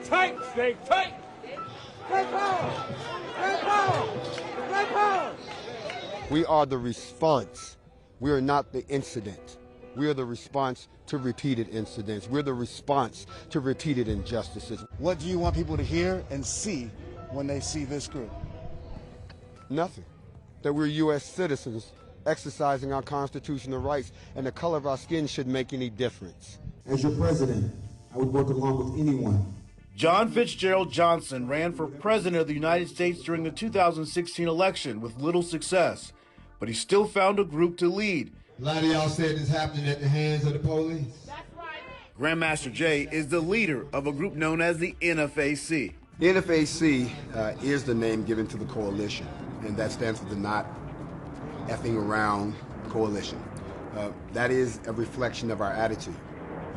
tight, stay tight. Great power! Great power! Great power! We are the response. We are not the incident. We are the response to repeated incidents. We're the response to repeated injustices. What do you want people to hear and see when they see this group? Nothing. That we're U.S. citizens exercising our constitutional rights, and the color of our skin shouldn't make any difference. As your president, I would work along with anyone. John Fitzgerald Johnson ran for president of the United States during the 2016 election with little success, but he still found a group to lead. A lot of y'all said this happening at the hands of the police. That's right. Grandmaster Jay is the leader of a group known as the NFAC. The NFAC is the name given to the coalition, and that stands for the Not Effing Around Coalition. That is a reflection of our attitude,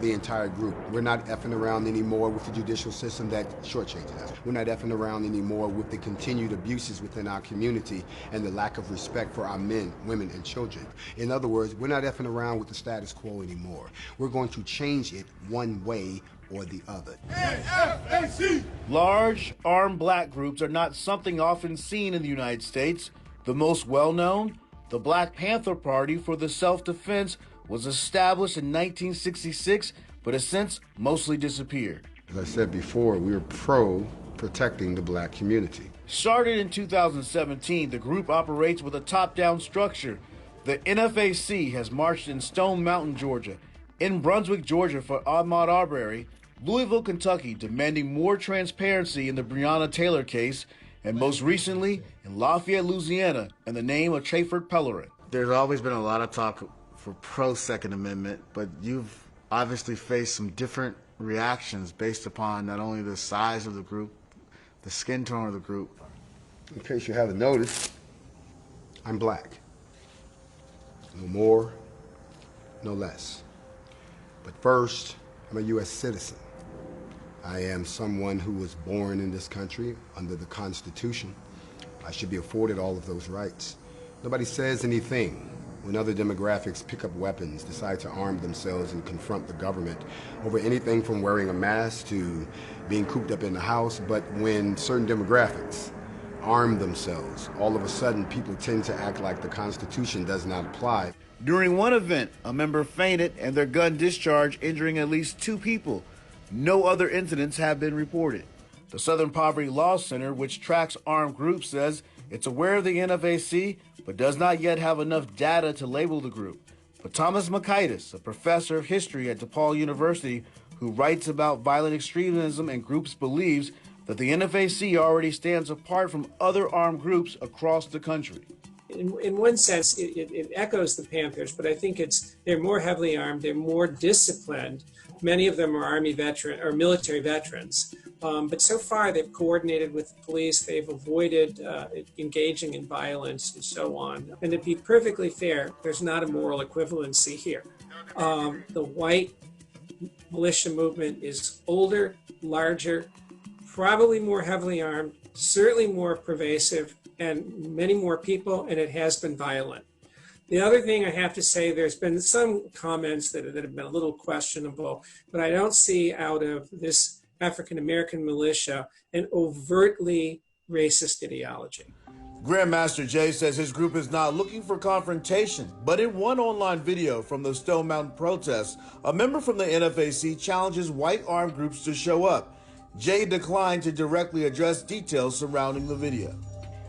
the entire group. We're not effing around anymore with the judicial system that shortchanges us. We're not effing around anymore with the continued abuses within our community and the lack of respect for our men, women, and children. In other words, we're not effing around with the status quo anymore. We're going to change it one way or the other. NFAC! Large, armed black groups are not something often seen in the United States. The most well-known, the Black Panther Party for the Self-Defense, was established in 1966, but has since mostly disappeared. As I said before, we're pro-protecting the black community. Started in 2017, the group operates with a top-down structure. The NFAC has marched in Stone Mountain, Georgia, in Brunswick, Georgia for Ahmaud Arbery, Louisville, Kentucky, demanding more transparency in the Breonna Taylor case, and most recently in Lafayette, Louisiana, in the name of Trayford Pellerin. There's always been a lot of talk for pro-Second Amendment, but you've obviously faced some different reactions based upon not only the size of the group, the skin tone of the group. In case you haven't noticed, I'm black. No more, no less. But first, I'm a U.S. citizen. I am someone who was born in this country under the Constitution. I should be afforded all of those rights. Nobody says anything when other demographics pick up weapons, decide to arm themselves and confront the government over anything from wearing a mask to being cooped up in the house. But when certain demographics arm themselves, all of a sudden people tend to act like the Constitution does not apply. During one event, a member fainted and their gun discharged, injuring at least 2 people. No other incidents have been reported. The Southern Poverty Law Center, which tracks armed groups, says it's aware of the NFAC, but does not yet have enough data to label the group. But Thomas Makaitis, a professor of history at DePaul University who writes about violent extremism and groups, believes that the NFAC already stands apart from other armed groups across the country. In one sense, it echoes the Panthers, but I think they're more heavily armed, they're more disciplined. Many of them are Army veteran or military veterans. But so far, they've coordinated with the police. They've avoided engaging in violence and so on. And to be perfectly fair, there's not a moral equivalency here. The white militia movement is older, larger, probably more heavily armed, certainly more pervasive, and many more people, and it has been violent. The other thing I have to say, there's been some comments that have been a little questionable, but I don't see out of this African-American militia an overtly racist ideology. Grandmaster Jay says his group is not looking for confrontation, but in one online video from the Stone Mountain protests, a member from the NFAC challenges white armed groups to show up. Jay declined to directly address details surrounding the video.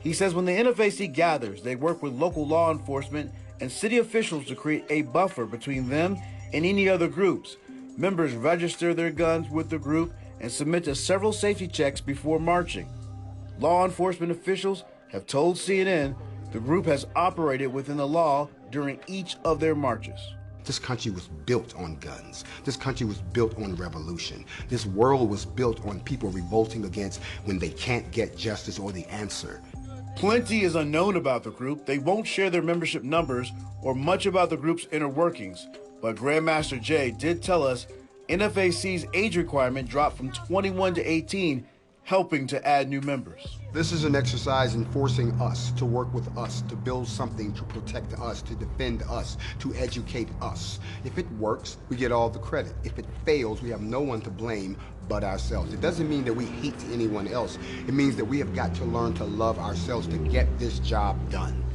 He says when the NFAC gathers, they work with local law enforcement and city officials to create a buffer between them and any other groups. Members register their guns with the group and submit to several safety checks before marching. Law enforcement officials have told CNN the group has operated within the law during each of their marches. This country was built on guns. This country was built on revolution. This world was built on people revolting against when they can't get justice or the answer. Plenty is unknown about the group. They won't share their membership numbers or much about the group's inner workings. But Grandmaster Jay did tell us NFAC's age requirement dropped from 21 to 18 helping to add new members. This is an exercise in forcing us to work with us, to build something, to protect us, to defend us, to educate us. If it works, we get all the credit. If it fails, we have no one to blame but ourselves. It doesn't mean that we hate anyone else. It means that we have got to learn to love ourselves to get this job done.